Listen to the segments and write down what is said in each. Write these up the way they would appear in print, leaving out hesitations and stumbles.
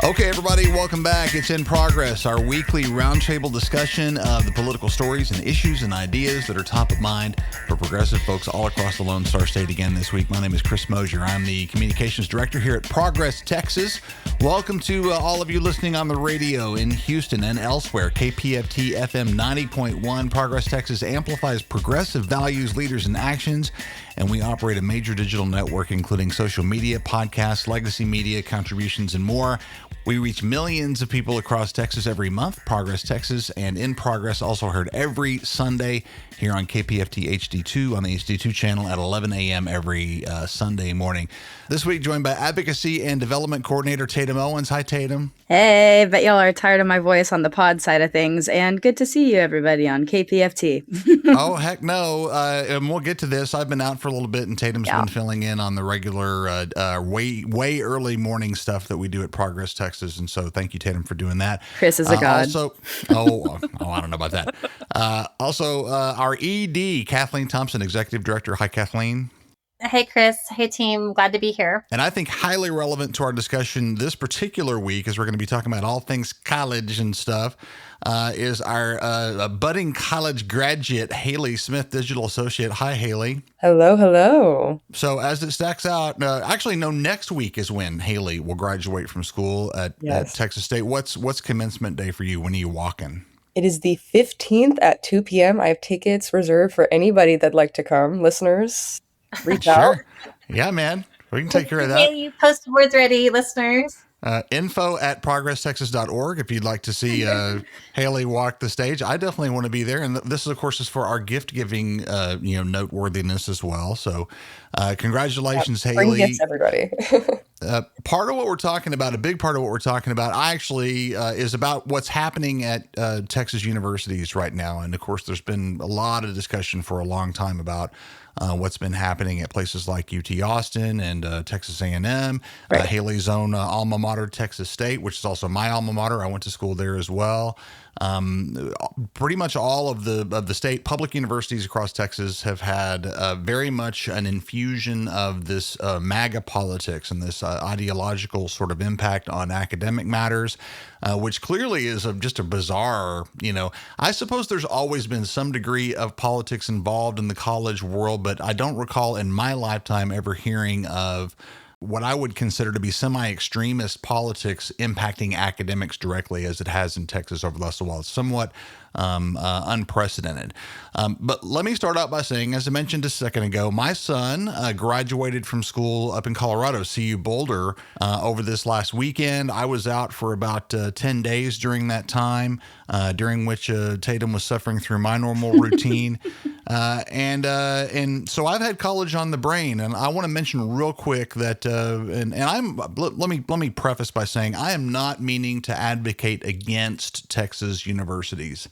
Okay, everybody, welcome back. It's In Progress, our weekly roundtable discussion of the political stories and issues and ideas that are top of mind for progressive folks all across the Lone Star State. Again this week, my name is Chris Mosier. I'm the communications director here at Progress, Texas. Welcome to all of you listening on the radio in Houston and elsewhere. KPFT FM 90.1. Progress, Texas amplifies progressive values, leaders, and actions. And we operate a major digital network, including social media, podcasts, legacy media, contributions, and more. We reach millions of people across Texas every month. Progress Texas and In Progress also heard every Sunday here on KPFT HD2 on the HD2 channel at 11 a.m. every Sunday morning. This week, joined by Advocacy and Development Coordinator Tatum Owens. Hi, Tatum. Hey, bet y'all are tired of my voice on the pod side of things, and good to see you, everybody, on KPFT. Oh, heck no. And we'll get to this. I've been out for a little bit, and Tatum's been filling in on the regular, way early morning stuff that we do at Progress Texas. And so thank you, Tatum, for doing that. Chris is a god. Also, I don't know about that. Our ED, Kathleen Thompson, Executive Director. Hi, Kathleen. Hey, Chris. Hey, team. Glad to be here. And I think highly relevant to our discussion this particular week, as we're going to be talking about all things college and stuff, is our budding college graduate, Haley Smith, Digital Associate. Hi, Haley. Hello. So as it stacks out, next week is when Haley will graduate from school at Texas State. What's commencement day for you? When are you walking? It is the 15th at 2 p.m. I have tickets reserved for anybody that'd like to come. Listeners, reach out. Yeah, man. We can take care of that. You post words ready, listeners. info@progresstexas.org if you'd like to see Haley walk the stage. I definitely want to be there. And this, of course, is for our gift-giving, noteworthiness as well. So congratulations, Haley. Bring gifts, everybody. Part of what we're talking about, a big part of what we're talking about, actually is about what's happening at Texas universities right now. And, of course, there's been a lot of discussion for a long time about what's been happening at places like UT Austin and Texas A&M, right. Haley's own alma mater, Texas State, which is also my alma mater. I went to school there as well. Pretty much all of the state public universities across Texas have had very much an infusion of this MAGA politics and this ideological sort of impact on academic matters, which clearly is just a bizarre, I suppose there's always been some degree of politics involved in the college world, but I don't recall in my lifetime ever hearing of what I would consider to be semi-extremist politics impacting academics directly as it has in Texas over the last while. It's somewhat unprecedented. But let me start out by saying, as I mentioned a second ago, my son graduated from school up in Colorado, CU Boulder, over this last weekend. I was out for about 10 days during that time, during which Tatum was suffering through my normal routine. And so I've had college on the brain, and I want to mention real quick that, let me preface by saying I am not meaning to advocate against Texas universities.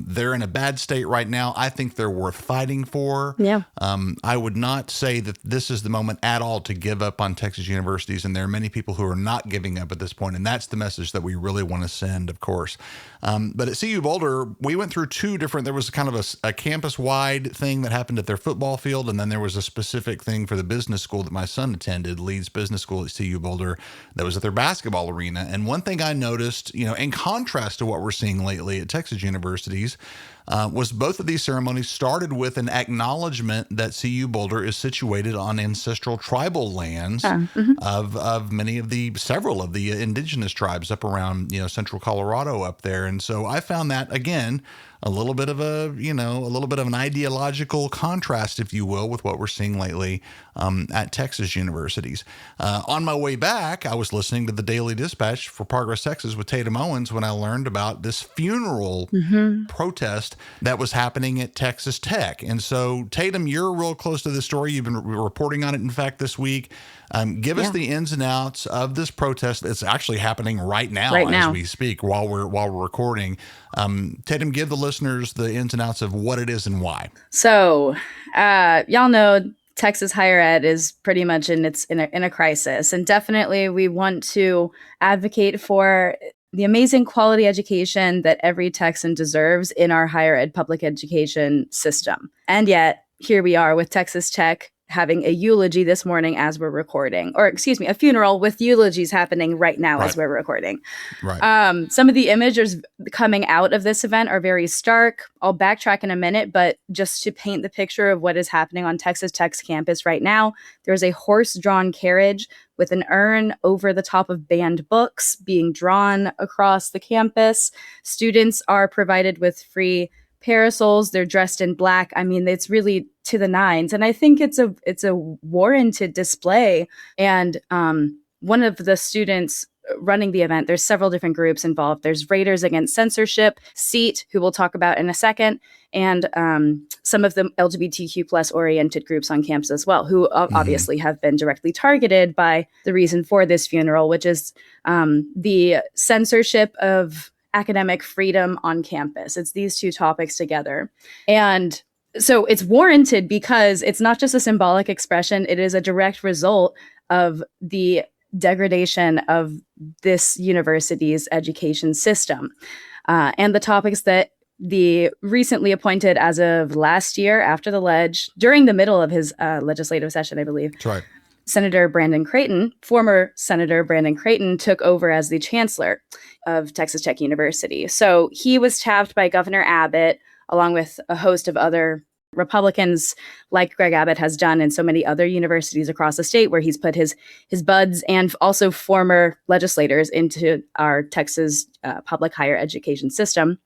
They're in a bad state right now. I think they're worth fighting for. Yeah. I would not say that this is the moment at all to give up on Texas universities, and there are many people who are not giving up at this point, and that's the message that we really want to send, of course. But at CU Boulder, we went through there was kind of a campus-wide thing that happened at their football field, and then there was a specific thing for the business school that my son attended, Leeds Business School at CU Boulder, that was at their basketball arena. And one thing I noticed, in contrast to what we're seeing lately at Texas universities, was both of these ceremonies started with an acknowledgement that CU Boulder is situated on ancestral tribal lands of several of the indigenous tribes up around, central Colorado up there. And so I found that, again, a little bit of an ideological contrast, if you will, with what we're seeing lately at Texas universities. On my way back, I was listening to the Daily Dispatch for Progress Texas with Tatum Owens when I learned about this funeral protest that was happening at Texas Tech. And so, Tatum, you're real close to the story. You've been reporting on it, in fact, this week. Give us the ins and outs of this protest. It's actually happening right now as we speak while we're recording. Tatum, give the listeners the ins and outs of what it is and why. So, y'all know Texas higher ed is pretty much in a crisis, and definitely we want to advocate for the amazing quality education that every Texan deserves in our higher ed public education system. And yet, here we are with Texas Tech having a eulogy this morning as we're recording, or excuse me, a funeral with eulogies happening right now as we're recording. Right. Some of the images coming out of this event are very stark. I'll backtrack in a minute, but just to paint the picture of what is happening on Texas Tech's campus right now, there's a horse-drawn carriage with an urn over the top of banned books being drawn across the campus. Students are provided with free parasols. They're dressed in black. I mean, it's really to the nines, and I think it's a warranted display. And one of the students running the event, there's several different groups involved. There's Raiders Against Censorship, SEAT, who we'll talk about in a second, and some of the LGBTQ plus oriented groups on campus as well, who obviously have been directly targeted by the reason for this funeral, which is the censorship of academic freedom on campus. It's these two topics together. And so it's warranted because it's not just a symbolic expression, it is a direct result of the degradation of this university's education system. And the topics that the recently appointed, as of last year, after the ledge, during the middle of his legislative session, I believe, That's right. Senator Brandon Creighton, former Senator Brandon Creighton, took over as the chancellor of Texas Tech University. So he was tapped by Governor Abbott, along with a host of other Republicans, like Greg Abbott has done in so many other universities across the state, where he's put his buds and also former legislators into our Texas public higher education system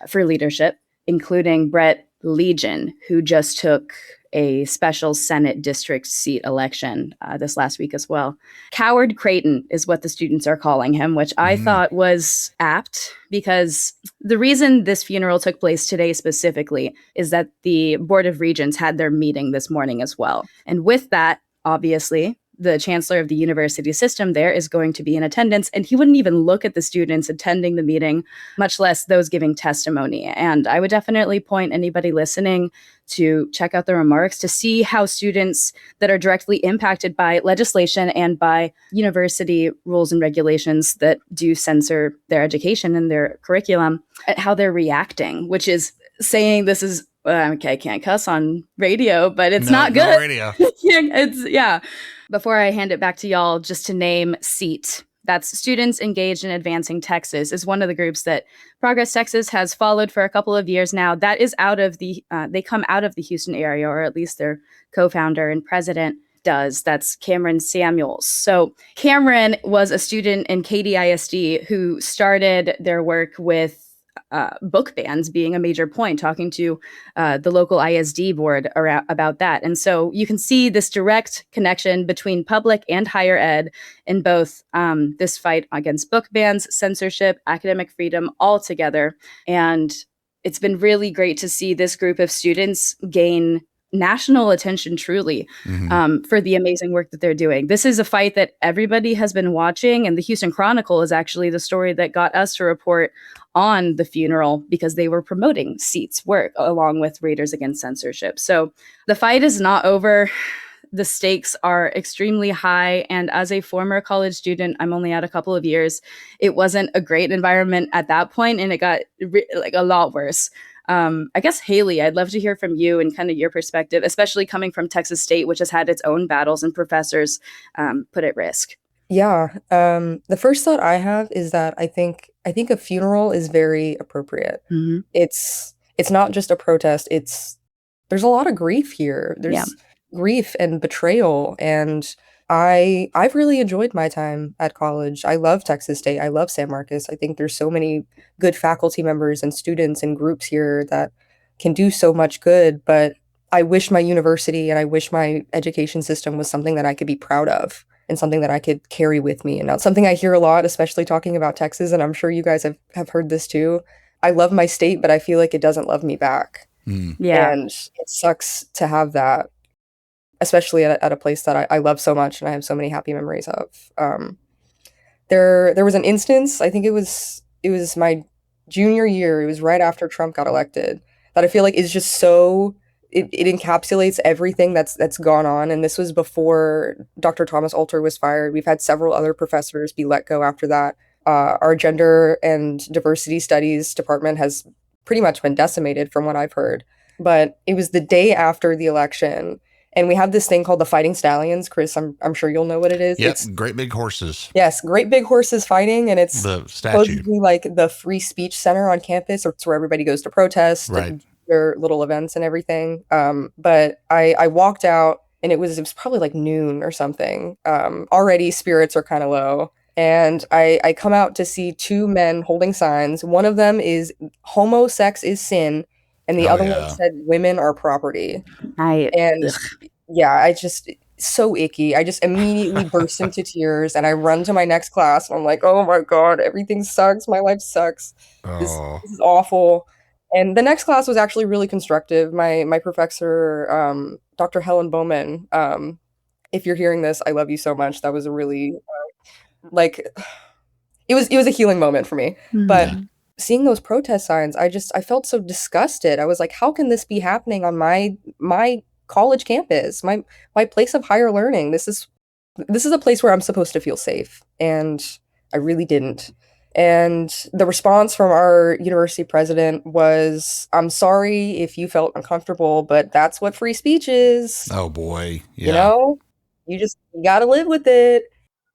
for leadership, including Brett Legion, who just took a special Senate district seat election this last week as well. Coward Creighton is what the students are calling him, which I thought was apt, because the reason this funeral took place today specifically is that the Board of Regents had their meeting this morning as well. And with that, obviously, the chancellor of the university system there is going to be in attendance, and he wouldn't even look at the students attending the meeting, much less those giving testimony. And I would definitely point anybody listening to check out the remarks to see how students that are directly impacted by legislation and by university rules and regulations that do censor their education and their curriculum, at how they're reacting, which is saying this is okay, I can't cuss on radio, but it's not good. No radio. Before I hand it back to y'all, just to name SEAT, that's Students Engaged in Advancing Texas, is one of the groups that Progress Texas has followed for a couple of years now. That is they come out of the Houston area, or at least their co-founder and president does. That's Cameron Samuels. So Cameron was a student in Katy ISD who started their work with book bans being a major point, talking to the local ISD board about that. And so you can see this direct connection between public and higher ed in both this fight against book bans, censorship, academic freedom, all together. And it's been really great to see this group of students gain national attention, truly, for the amazing work that they're doing. This is a fight that everybody has been watching, and the Houston Chronicle is actually the story that got us to report on the funeral, because they were promoting SEAT's work along with Raiders Against Censorship. So the fight is not over. The stakes are extremely high, and as a former college student, I'm only out a couple of years, it wasn't a great environment at that point, and it got a lot worse. I guess, Haley, I'd love to hear from you and kind of your perspective, especially coming from Texas State, which has had its own battles and professors put at risk. Yeah. The first thought I have is that I think a funeral is very appropriate. It's not just a protest. There's a lot of grief here. There's grief and betrayal, and I've really enjoyed my time at college. I love Texas State. I love San Marcos. I think there's so many good faculty members and students and groups here that can do so much good, but I wish my university and I wish my education system was something that I could be proud of and something that I could carry with me. And that's something I hear a lot, especially talking about Texas, and I'm sure you guys have heard this too. I love my state, but I feel like it doesn't love me back. Yeah. And it sucks to have that, especially at a place that I love so much and I have so many happy memories of. There was an instance, I think it was my junior year, it was right after Trump got elected, that I feel like is just so, it encapsulates everything that's gone on. And this was before Dr. Thomas Alter was fired. We've had several other professors be let go after that. Our gender and diversity studies department has pretty much been decimated from what I've heard. But it was the day after the election, And we have this thing called the Fighting Stallions. Chris, I'm sure you'll know what it is. Yep, It's great big horses. Yes, great big horses fighting, and it's The statue. supposedly like the free speech center on campus. It's where everybody goes to protest Right. and their little events and everything. But I walked out, and it was probably like noon or something. Already spirits are kind of low. And I come out to see two men holding signs. One of them is "Homo sex is sin," and the other one said "Women are property." And yeah, I just so icky. I just immediately burst into tears, and I run to my next class. And I'm like, "Oh my god, everything sucks. My life sucks. This is awful." And the next class was actually really constructive. My professor, Dr. Helen Bowman. If you're hearing this, I love you so much. That was a really like it was a healing moment for me. But seeing those protest signs, I felt so disgusted. I was like, how can this be happening on my college campus, my place of higher learning? This is a place where I'm supposed to feel safe, and I really didn't. And the response from our university president was, "I'm sorry if you felt uncomfortable, but that's what free speech is." Oh boy. Yeah. You know, you got to live with it.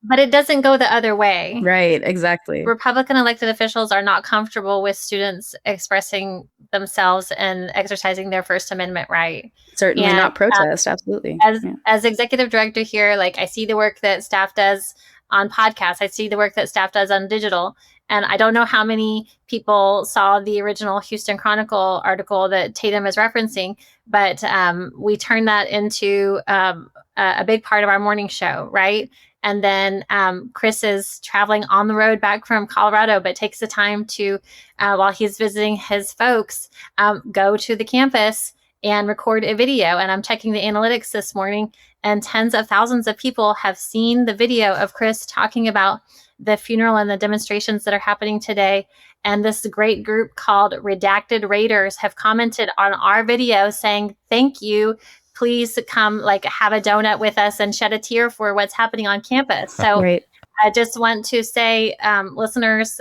But it doesn't go the other way. Right, exactly. Republican elected officials are not comfortable with students expressing themselves and exercising their First Amendment right. Certainly not protest, absolutely. As executive director here, like I see the work that staff does on podcasts. I see the work that staff does on digital. And I don't know how many people saw the original Houston Chronicle article that Tatum is referencing, but we turned that into a big part of our morning show, right? And then Chris is traveling on the road back from Colorado, but takes the time to, while he's visiting his folks, go to the campus and record a video. And I'm checking the analytics this morning, and tens of thousands of people have seen the video of Chris talking about the funeral and the demonstrations that are happening today. And this great group called Redacted Raiders have commented on our video saying, "Thank you. Please come have a donut with us and shed a tear for what's happening on campus." So I just want to say, listeners,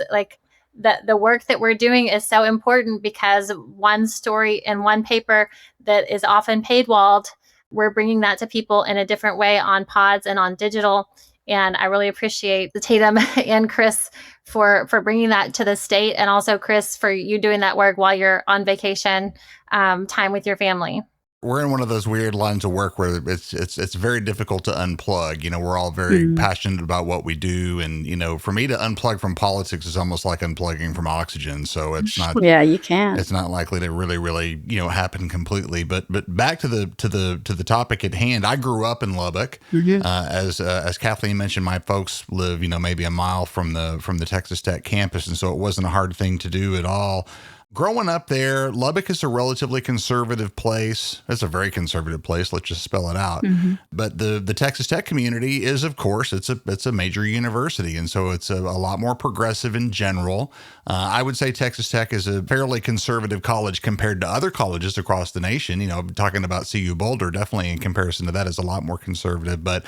the work that we're doing is so important, because one story in one paper that is often paywalled, we're bringing that to people in a different way on pods and on digital. And I really appreciate the Tatum and Chris for bringing that to the state, and also Chris for you doing that work while you're on vacation time with your family. We're in one of those weird lines of work where it's very difficult to unplug. You know, we're all very passionate about what we do. And, you know, for me to unplug from politics is almost like unplugging from oxygen. So it's not, you can. It's not likely to really, happen completely. But back to the topic at hand. I grew up in Lubbock. As Kathleen mentioned, my folks live, maybe a mile from the Texas Tech campus. And so it wasn't a hard thing to do at all. Growing up there, Lubbock is a relatively conservative place. It's a very conservative place. Let's just spell it out. But the Texas Tech community is, of course, it's a major university. And so it's a lot more progressive in general. I would say Texas Tech is a fairly conservative college compared to other colleges across the nation. Talking about CU Boulder, definitely in comparison to that, is a lot more conservative. But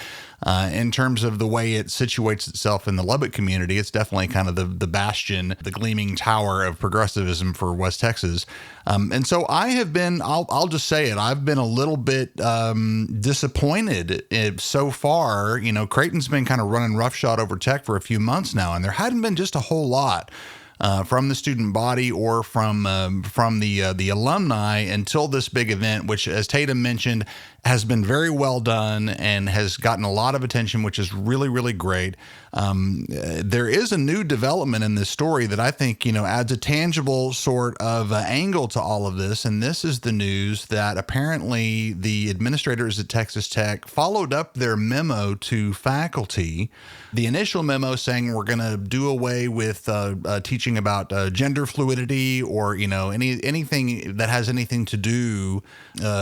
in terms of the way it situates itself in the Lubbock community, it's definitely kind of the bastion, the gleaming tower of progressivism for West Texas. And so I have been, I'll just say it, I've been a little bit disappointed so far. Creighton's been kind of running roughshod over Tech for a few months now, and there hadn't been just a whole lot from the student body or from the alumni until this big event, which, as Tatum mentioned, has been very well done and has gotten a lot of attention, which is really, really great. There is a new development in this story that I think, adds a tangible sort of angle to all of this. And this is the news that apparently the administrators at Texas Tech followed up their memo to faculty. The initial memo saying we're going to do away with teaching about gender fluidity or, anything that has anything to do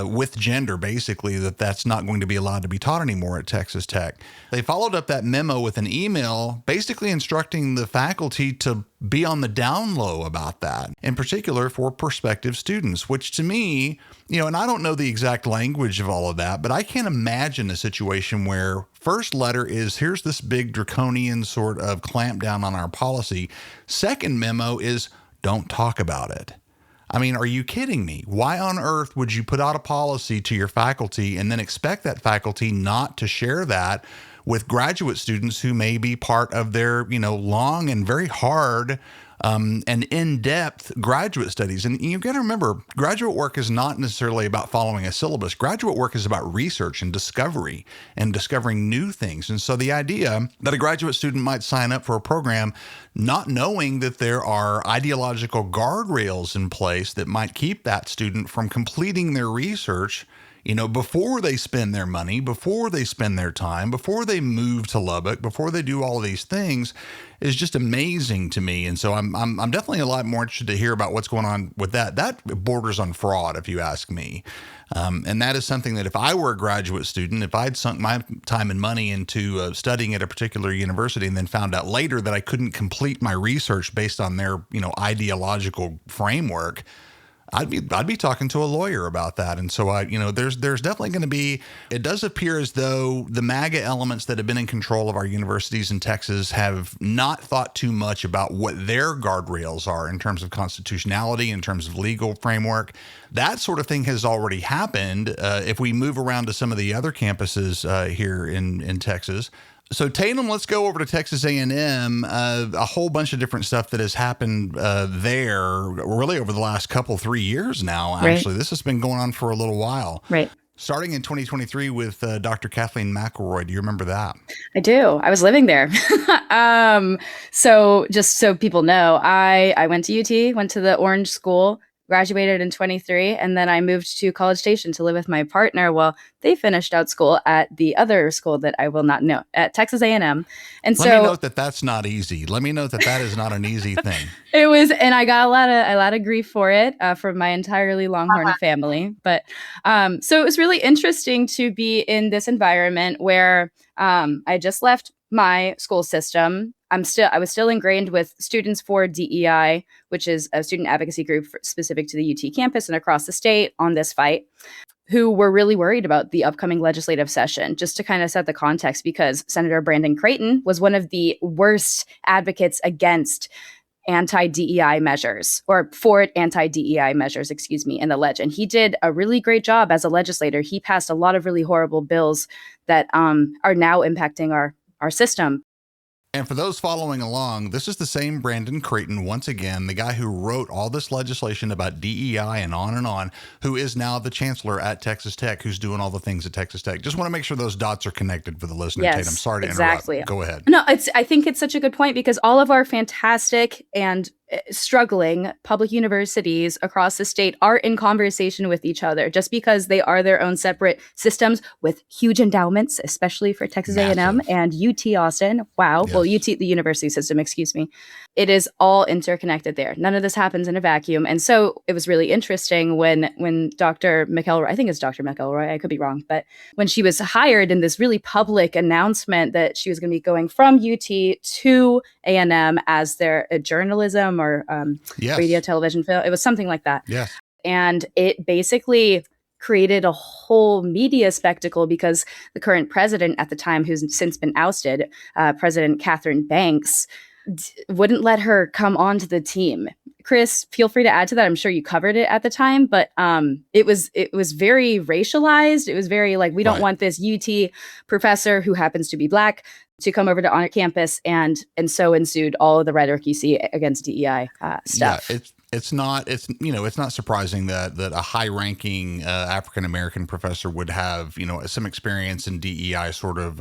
with gender, basically, that's not going to be allowed to be taught anymore at Texas Tech. They followed up that memo with an email basically instructing the faculty to be on the down low about that, in particular for prospective students, which to me, and I don't know the exact language of all of that, but I can't imagine a situation where first letter is, here's this big draconian sort of clamp down on our policy. Second memo is, don't talk about it. I mean, are you kidding me? Why on earth would you put out a policy to your faculty and then expect that faculty not to share that with graduate students who may be part of their, long and very hard and in-depth graduate studies? And you got to remember, graduate work is not necessarily about following a syllabus. Graduate work is about research and discovery and discovering new things. And so the idea that a graduate student might sign up for a program not knowing that there are ideological guardrails in place that might keep that student from completing their research, before they spend their money, before they spend their time, before they move to Lubbock, before they do all of these things, is just amazing to me. And so I'm definitely a lot more interested to hear about what's going on with that. That borders on fraud, if you ask me. And that is something that if I were a graduate student, if I'd sunk my time and money into studying at a particular university and then found out later that I couldn't complete my research based on their, ideological framework, I'd be talking to a lawyer about that. And so there's definitely going to be, it does appear as though the MAGA elements that have been in control of our universities in Texas have not thought too much about what their guardrails are in terms of constitutionality, in terms of legal framework. That sort of thing has already happened. If we move around to some of the other campuses here in Texas. So Tatum, let's go over to Texas A&M. A whole bunch of different stuff that has happened there really over the last 3 years now, actually. Right. This has been going on for a little while. Right. Starting in 2023 with Dr. Kathleen McElroy. Do you remember that? I do. I was living there. So just so people know, I went to UT, went to the Orange School, graduated in 23, and then I moved to College Station to live with my partner while they finished out school at the other school that I will not know, at Texas A&M. And Let me note that that's not easy. Let me note that that is not an easy thing. It was, and I got a lot of grief for it from my entirely Longhorn family. But so it was really interesting to be in this environment where I just left my school system. I was still ingrained with Students for DEI, which is a student advocacy group specific to the UT campus and across the state on this fight, who were really worried about the upcoming legislative session. Just to kind of set the context, because Senator Brandon Creighton was one of the worst advocates against anti-DEI measures, or for anti-DEI measures, in the legend. He did a really great job as a legislator. He passed a lot of really horrible bills that are now impacting our system. And for those following along, this is the same Brandon Creighton, once again, the guy who wrote all this legislation about DEI and on, who is now the chancellor at Texas Tech, who's doing all the things at Texas Tech. Just want to make sure those dots are connected for the listener. Yes, Tatum, sorry to exactly. interrupt. Go ahead. No, I think it's such a good point, because all of our fantastic and struggling public universities across the state are in conversation with each other. Just because they are their own separate systems with huge endowments, especially for Texas A&M and UT Austin. Wow. Yes. Well, UT, the university system, it is all interconnected there. None of this happens in a vacuum. And so it was really interesting when Dr. McElroy, I think it's Dr. McElroy, I could be wrong, but when she was hired in this really public announcement that she was going to be going from UT to A&M as their journalism or radio, television, film. It was something like that. Yes. And it basically created a whole media spectacle, because the current president at the time, who's since been ousted, President Catherine Banks, wouldn't let her come onto the team. Chris, feel free to add to that. I'm sure you covered it at the time, but it was very racialized. It was very like, we don't want this UT professor who happens to be Black to come over to on campus, and so ensued all of the rhetoric you see against DEI stuff. Yeah, it's not surprising that a high-ranking African American professor would have some experience in DEI sort of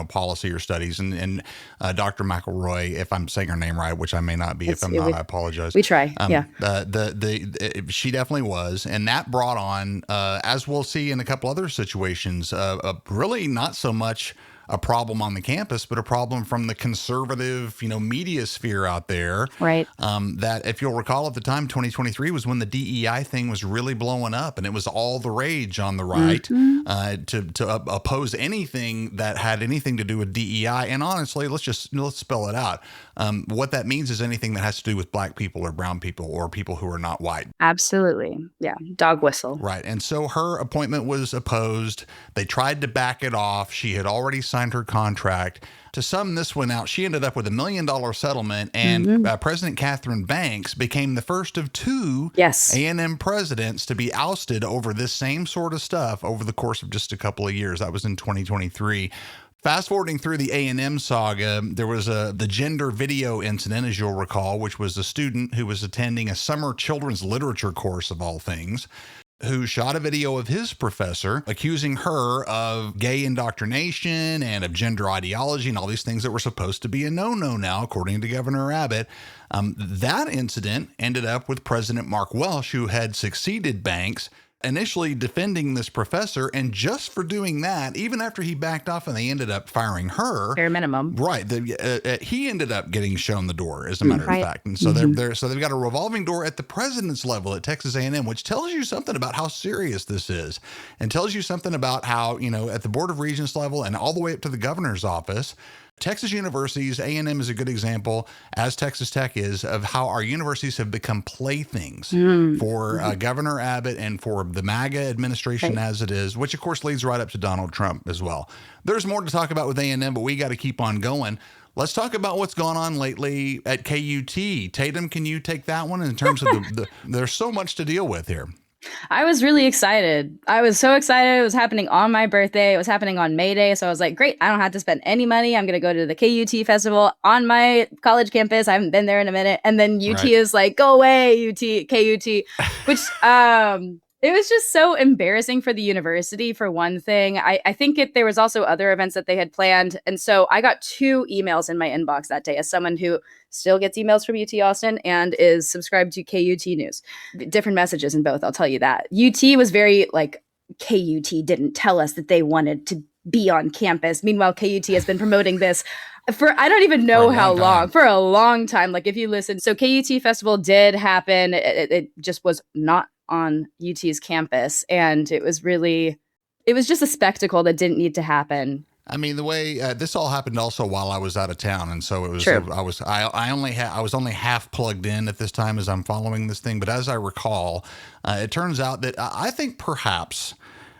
policy or studies, and Dr. McElroy, if I'm saying her name right, which I may not be, if I'm not, I apologize. We try. She definitely was, and that brought on, as we'll see in a couple other situations, really not so much a problem on the campus, but a problem from the conservative, media sphere out there. Right. That, if you'll recall, at the time, 2023 was when the DEI thing was really blowing up, and it was all the rage on the right to oppose anything that had anything to do with DEI. And honestly, let's spell it out. What that means is anything that has to do with Black people or brown people or people who are not white. Absolutely. Yeah. Dog whistle. Right. And so her appointment was opposed. They tried to back it off. She had already signed signed her contract. To sum this one out, she ended up with $1 million settlement, and President Catherine Banks became the first of two A&M presidents to be ousted over this same sort of stuff over the course of just a couple of years. That was in 2023. Fast forwarding through the A&M saga, there was the gender video incident, as you'll recall, which was a student who was attending a summer children's literature course of all things, who shot a video of his professor accusing her of gay indoctrination and of gender ideology and all these things that were supposed to be a no-no now, according to Governor Abbott. That incident ended up with President Mark Welsh, who had succeeded Banks, initially defending this professor, and just for doing that, even after he backed off and they ended up firing her, bare minimum, right? He ended up getting shown the door, as a matter of fact, and so they've got a revolving door at the president's level at Texas A&M, which tells you something about how serious this is, and tells you something about how, you know, at the Board of Regents level and all the way up to the governor's office. Texas universities, A&M is a good example, as Texas Tech is, of how our universities have become playthings for Governor Abbott and for the MAGA administration as it is, which of course leads right up to Donald Trump as well. There's more to talk about with A&M, but we got to keep on going. Let's talk about what's gone on lately at KUT. Tatum, can you take that one in terms of there's so much to deal with here. I was really excited. I was so excited. It was happening on my birthday. It was happening on May Day. So I was like, great, I don't have to spend any money. I'm going to go to the KUT festival on my college campus. I haven't been there in a minute. And then UT is like, go away, KUT, which it was just so embarrassing for the university, for one thing. I think there was also other events that they had planned. And so I got 2 emails in my inbox that day as someone who still gets emails from UT Austin and is subscribed to KUT News. Different messages in both, I'll tell you that. UT was very like, KUT didn't tell us that they wanted to be on campus. Meanwhile, KUT has been promoting this for I don't even know how long, for a long time. Like if you listen, so KUT Festival did happen. It just was not on UT's campus, and it was just a spectacle that didn't need to happen. I mean, the way this all happened also while I was out of town, and so it was. True. I was only half plugged in at this time as I'm following this thing. But as I recall, it turns out that I think perhaps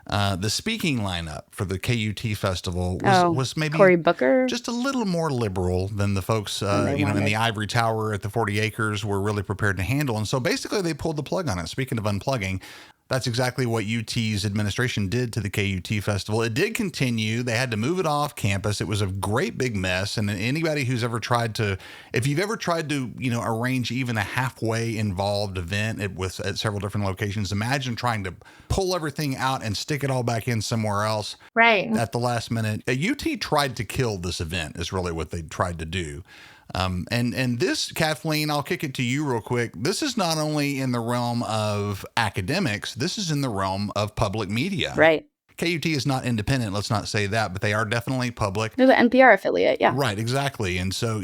the speaking lineup for the KUT festival was maybe Cory Booker, just a little more liberal than the folks in the Ivory Tower at the 40 Acres were really prepared to handle. And so basically they pulled the plug on it. Speaking of unplugging, that's exactly what UT's administration did to the KUT festival. It did continue. They had to move it off campus. It was a great big mess. And anybody who's ever if you've ever tried to, arrange even a halfway involved event at several different locations, imagine trying to pull everything out and stick it all back in somewhere else. Right. At the last minute. UT tried to kill this event is really what they tried to do. And this, Kathleen, I'll kick it to you real quick. This is not only in the realm of academics, this is in the realm of public media. Right. KUT is not independent, let's not say that, but they are definitely public. They're the NPR affiliate, yeah. Right, exactly. And so,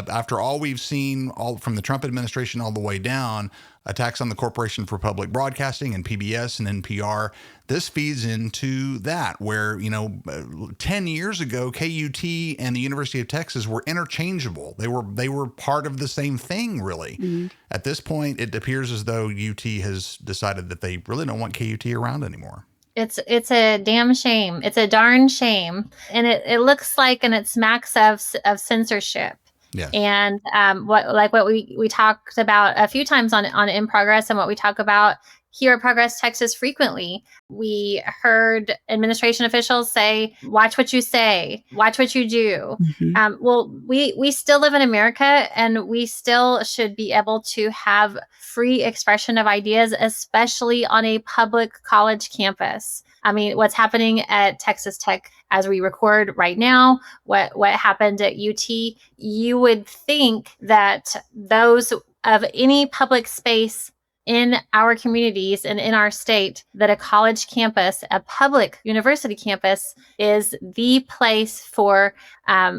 after all we've seen, all from the Trump administration all the way down, attacks on the Corporation for Public Broadcasting and PBS and NPR, this feeds into that, where, 10 years ago, KUT and the University of Texas were interchangeable. They were part of the same thing, really. Mm-hmm. At this point, it appears as though UT has decided that they really don't want KUT around anymore. It's a damn shame. It's a darn shame. And it looks like, and it smacks of censorship. Yes. And what we talked about a few times on In Progress, and what we talk about here at Progress Texas frequently, we heard administration officials say, watch what you say, watch what you do. Mm-hmm. We still live in America, and we still should be able to have free expression of ideas, especially on a public college campus. I mean, what's happening at Texas Tech as we record right now, what happened at UT, you would think that those of any public space in our communities and in our state, that a college campus, a public university campus, is the place for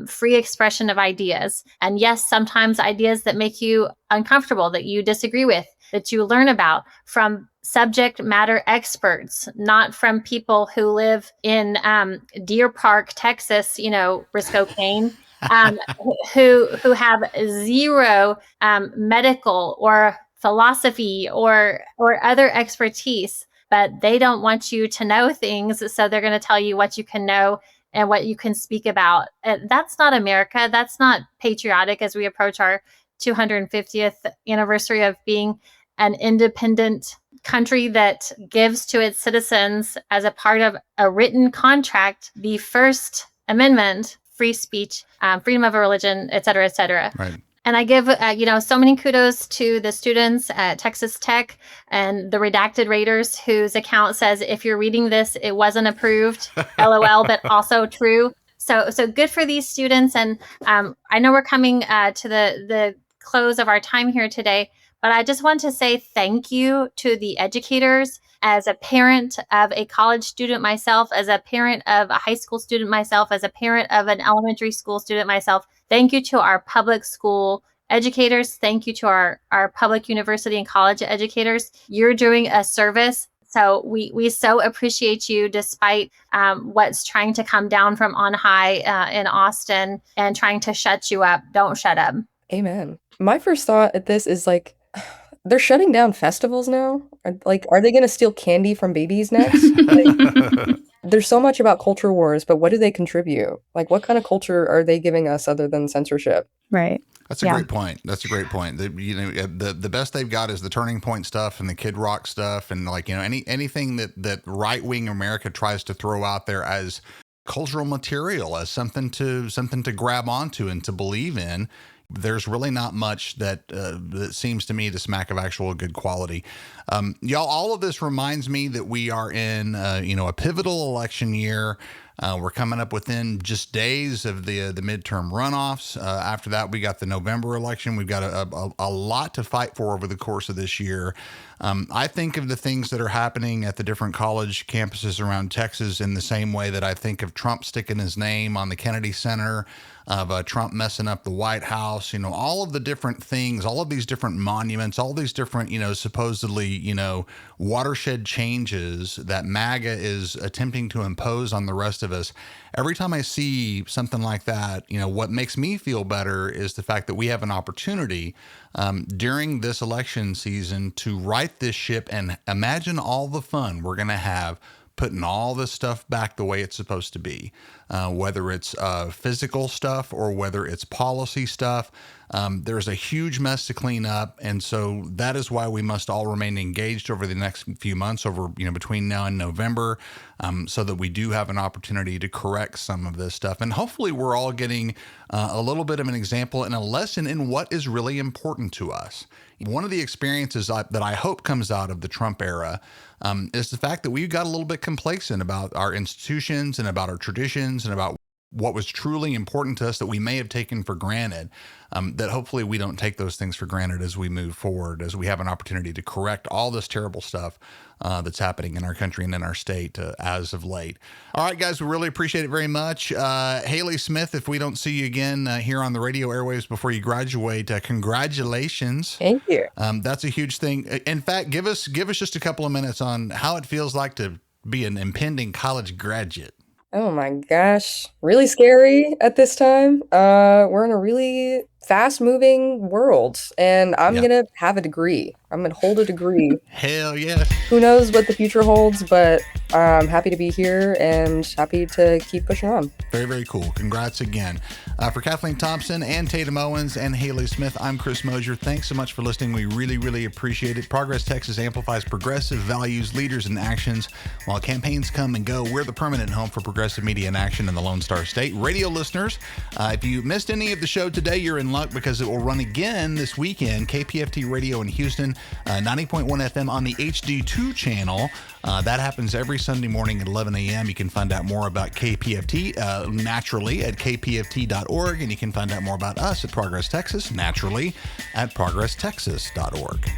free expression of ideas. And yes, sometimes ideas that make you uncomfortable, that you disagree with, that you learn about from subject matter experts, not from people who live in Deer Park, Texas, Briscoe Kane, who have zero medical or philosophy or other expertise, but they don't want you to know things, so they're going to tell you what you can know and what you can speak about. That's not America. That's not patriotic as we approach our 250th anniversary of being an independent country that gives to its citizens, as a part of a written contract, the First Amendment, free speech, freedom of religion, et cetera, et cetera. Right. And I give, so many kudos to the students at Texas Tech and the redacted raters whose account says, if you're reading this, it wasn't approved, LOL, but also true. So good for these students. And I know we're coming to the close of our time here today, but I just want to say thank you to the educators. As a parent of a college student myself, as a parent of a high school student myself, as a parent of an elementary school student myself, thank you to our public school educators. Thank you to our public university and college educators. You're doing a service. So we so appreciate you, despite what's trying to come down from on high in Austin and trying to shut you up. Don't shut up. Amen. My first thought at this is like, they're shutting down festivals now. Are they going to steal candy from babies next? There's so much about culture wars, but what do they contribute? Like, what kind of culture are they giving us other than censorship? Right. That's a great point. That's a great point. The best they've got is the Turning Point stuff and the Kid Rock stuff, and anything that right wing America tries to throw out there as cultural material, as something to grab onto and to believe in. There's really not much that seems to me to smack of actual good quality. Y'all, all of this reminds me that we are in, a pivotal election year. We're coming up within just days of the midterm runoffs. After that, we got the November election. We've got a lot to fight for over the course of this year. I think of the things that are happening at the different college campuses around Texas in the same way that I think of Trump sticking his name on the Kennedy Center, of Trump messing up the White House, all of the different things, all of these different monuments, all these different, supposedly, watershed changes that MAGA is attempting to impose on the rest of us. Every time I see something like that, what makes me feel better is the fact that we have an opportunity during this election season to right this ship and imagine all the fun we're going to have putting all this stuff back the way it's supposed to be, whether it's physical stuff or whether it's policy stuff. There's a huge mess to clean up. And so that is why we must all remain engaged over the next few months, between now and November, so that we do have an opportunity to correct some of this stuff. And hopefully we're all getting a little bit of an example and a lesson in what is really important to us. One of the experiences that I hope comes out of the Trump era is the fact that we got a little bit complacent about our institutions and about our traditions and about what was truly important to us that we may have taken for granted, that hopefully we don't take those things for granted as we move forward, as we have an opportunity to correct all this terrible stuff that's happening in our country and in our state as of late. All right, guys, we really appreciate it very much. Haley Smith, if we don't see you again here on the radio airwaves before you graduate, congratulations. Thank you. That's a huge thing. In fact, give us just a couple of minutes on how it feels like to be an impending college graduate. Oh my gosh. Really scary at this time. We're in a really fast-moving world, and I'm going to have a degree. I'm going to hold a degree. Hell yes. Who knows what the future holds, but I'm happy to be here and happy to keep pushing on. Very, very cool. Congrats again. For Kathleen Thompson and Tatum Owens and Haley Smith, I'm Chris Mosier. Thanks so much for listening. We really, really appreciate it. Progress Texas amplifies progressive values, leaders, and actions. While campaigns come and go, we're the permanent home for progressive media and action in the Lone Star State. Radio listeners, if you missed any of the show today, you're in luck because it will run again this weekend. KPFT Radio in Houston, 90.1 FM on the HD2 channel. That happens every Sunday morning at 11 a.m. You can find out more about KPFT naturally at kpft.org, and you can find out more about us at Progress Texas naturally at progresstexas.org.